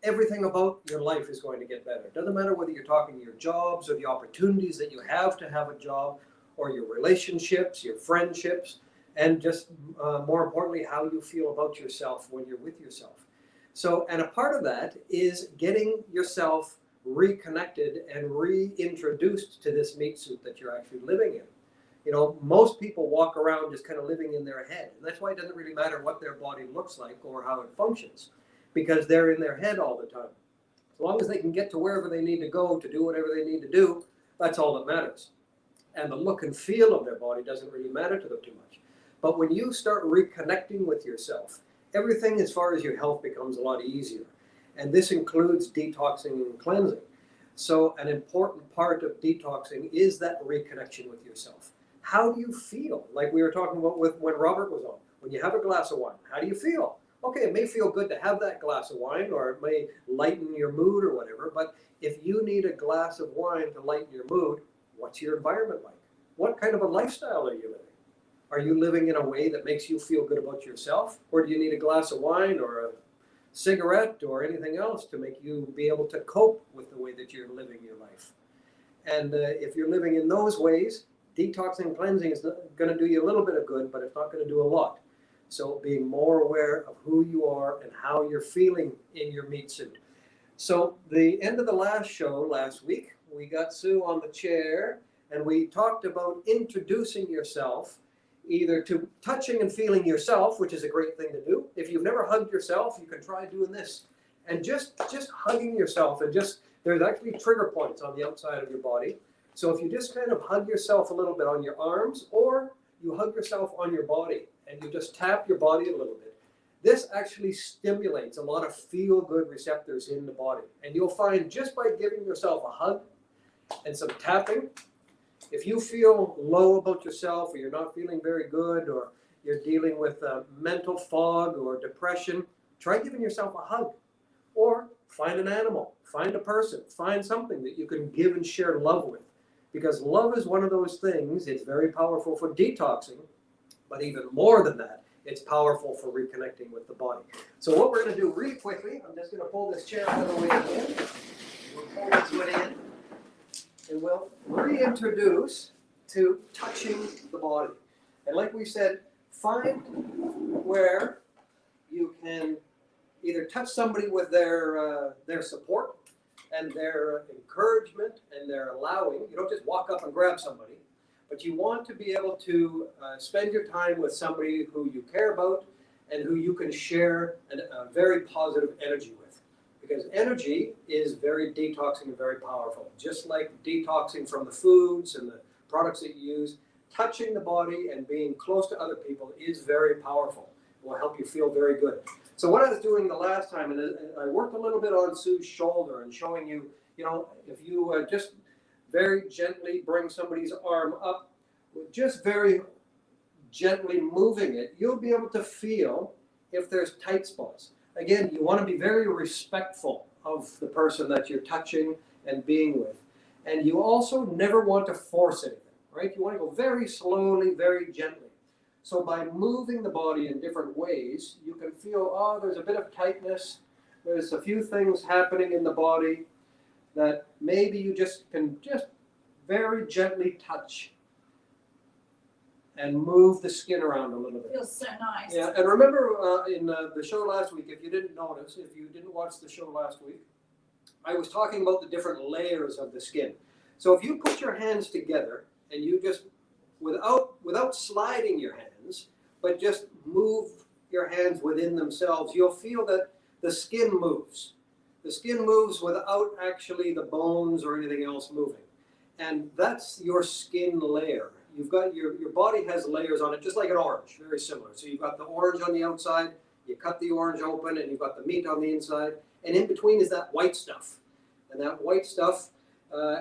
everything about your life is going to get better. It doesn't matter whether you're talking your jobs or the opportunities that you have to have a job, or your relationships, your friendships, and just more importantly, how you feel about yourself when you're with yourself. So, and a part of that is getting yourself reconnected and reintroduced to this meat suit that you're actually living in. You know, most people walk around just kind of living in their head. And that's why it doesn't really matter what their body looks like or how it functions, because they're in their head all the time. As long as they can get to wherever they need to go to do whatever they need to do, that's all that matters. And the look and feel of their body doesn't really matter to them too much. But when you start reconnecting with yourself, everything as far as your health becomes a lot easier. And this includes detoxing and cleansing. So an important part of detoxing is that reconnection with yourself. How do you feel? Like we were talking about with when Robert was on. When you have a glass of wine, how do you feel? Okay, it may feel good to have that glass of wine, or it may lighten your mood or whatever, but if you need a glass of wine to lighten your mood, what's your environment like? What kind of a lifestyle are you living? Are you living in a way that makes you feel good about yourself? Or do you need a glass of wine or a cigarette or anything else to make you be able to cope with the way that you're living your life? And if you're living in those ways, detoxing and cleansing is going to do you a little bit of good, but it's not going to do a lot. So being more aware of who you are and how you're feeling in your meat suit. So the end of the last show last week, we got Sue on the chair and we talked about introducing yourself either to touching and feeling yourself, which is a great thing to do. If you've never hugged yourself, you can try doing this. And just hugging yourself, and there's actually trigger points on the outside of your body. So if you just kind of hug yourself a little bit on your arms, or you hug yourself on your body and you just tap your body a little bit, this actually stimulates a lot of feel-good receptors in the body. And you'll find just by giving yourself a hug and some tapping, if you feel low about yourself, or you're not feeling very good, or you're dealing with mental fog or depression, try giving yourself a hug. Or find an animal, find a person, find something that you can give and share love with. Because love is one of those things, it's very powerful for detoxing, but even more than that, it's powerful for reconnecting with the body. So what we're going to do really quickly, I'm just going to pull this chair out of the way again. We'll pull this one in, and we'll reintroduce to touching the body. And like we said, find where you can either touch somebody with their support and their encouragement and their allowing. You don't just walk up and grab somebody, but you want to be able to spend your time with somebody who you care about and who you can share a very positive energy with. Because energy is very detoxing and very powerful. Just like detoxing from the foods and the products that you use, touching the body and being close to other people is very powerful. It will help you feel very good. So what I was doing the last time, and I worked a little bit on Sue's shoulder and showing you, if you just very gently bring somebody's arm up, just very gently moving it, you'll be able to feel if there's tight spots. Again, you want to be very respectful of the person that you're touching and being with. And you also never want to force anything, right? You want to go very slowly, very gently. So by moving the body in different ways, you can feel, there's a bit of tightness. There's a few things happening in the body that maybe you can very gently touch and move the skin around a little bit. Feels so nice. Yeah, and remember in the show last week, if you didn't watch the show last week, I was talking about the different layers of the skin. So if you put your hands together and you just, without sliding your hands, but just move your hands within themselves, you'll feel that the skin moves. The skin moves without actually the bones or anything else moving. And that's your skin layer. You've got your body has layers on it, just like an orange, very similar. So you've got the orange on the outside, you cut the orange open, and you've got the meat on the inside. And in between is that white stuff. And that white stuff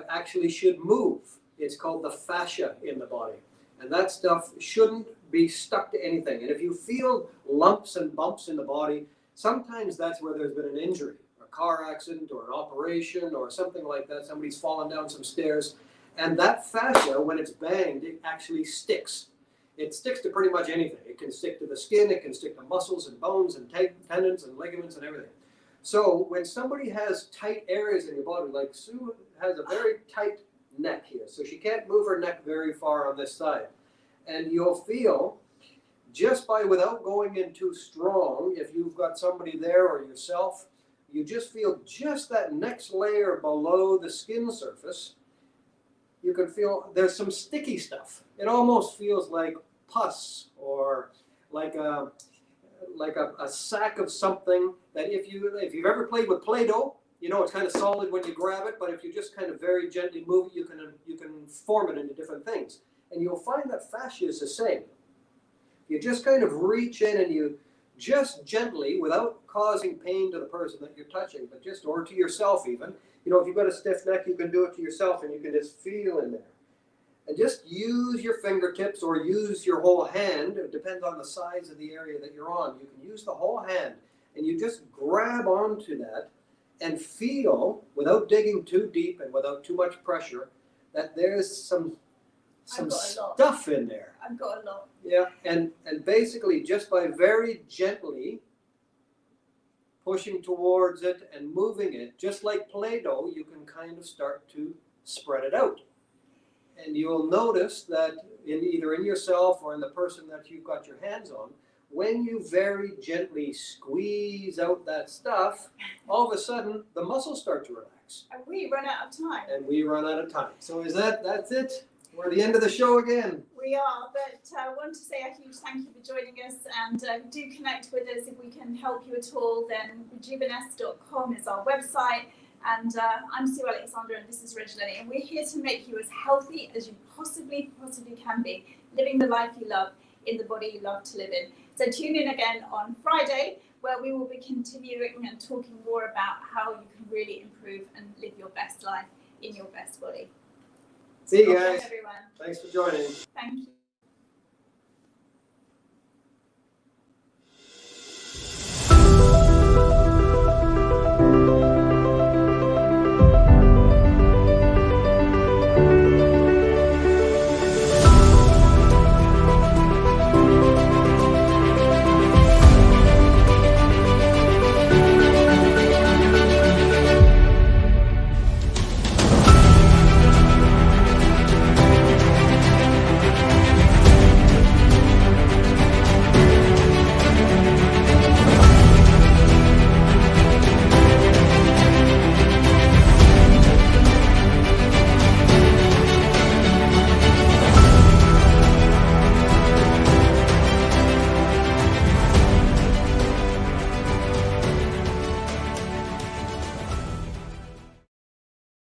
actually should move. It's called the fascia in the body. And that stuff shouldn't be stuck to anything. And if you feel lumps and bumps in the body, sometimes that's where there's been an injury, a car accident or an operation or something like that. Somebody's fallen down some stairs. And that fascia, when it's banged, it actually sticks. It sticks to pretty much anything. It can stick to the skin, it can stick to muscles and bones and tendons and ligaments and everything. So when somebody has tight areas in your body, like Sue has a very tight neck here, so she can't move her neck very far on this side. And you'll feel, just without going in too strong, if you've got somebody there or yourself, you just feel just that next layer below the skin surface. You can feel there's some sticky stuff. It almost feels like pus or like a sack of something that if you've ever played with Play-Doh, it's kind of solid when you grab it, but if you just kind of very gently move it, you can form it into different things. And you'll find that fascia is the same. You just kind of reach in and you just gently, without causing pain to the person that you're touching, or to yourself even. If you've got a stiff neck, you can do it to yourself and you can just feel in there. And just use your fingertips or use your whole hand. It depends on the size of the area that you're on. You can use the whole hand and you just grab onto that and feel, without digging too deep and without too much pressure, that there's some stuff in there. I've got a lot. Yeah, and basically just by very gently pushing towards it and moving it, just like Play-Doh, you can kind of start to spread it out. And you'll notice that either in yourself or in the person that you've got your hands on, when you very gently squeeze out that stuff, all of a sudden the muscles start to relax. And we run out of time. And we run out of time. So that's it? We're at the end of the show again. We are, but I want to say a huge thank you for joining us, and do connect with us if we can help you at all. Then rejuveness.com is our website, and I'm Sue Alexander and this is Reg Lenny, and we're here to make you as healthy as you possibly can be, living the life you love in the body you love to live in. So tune in again on Friday, where we will be continuing and talking more about how you can really improve and live your best life in your best body. See you guys. Everyone. Thanks for joining. Thank you.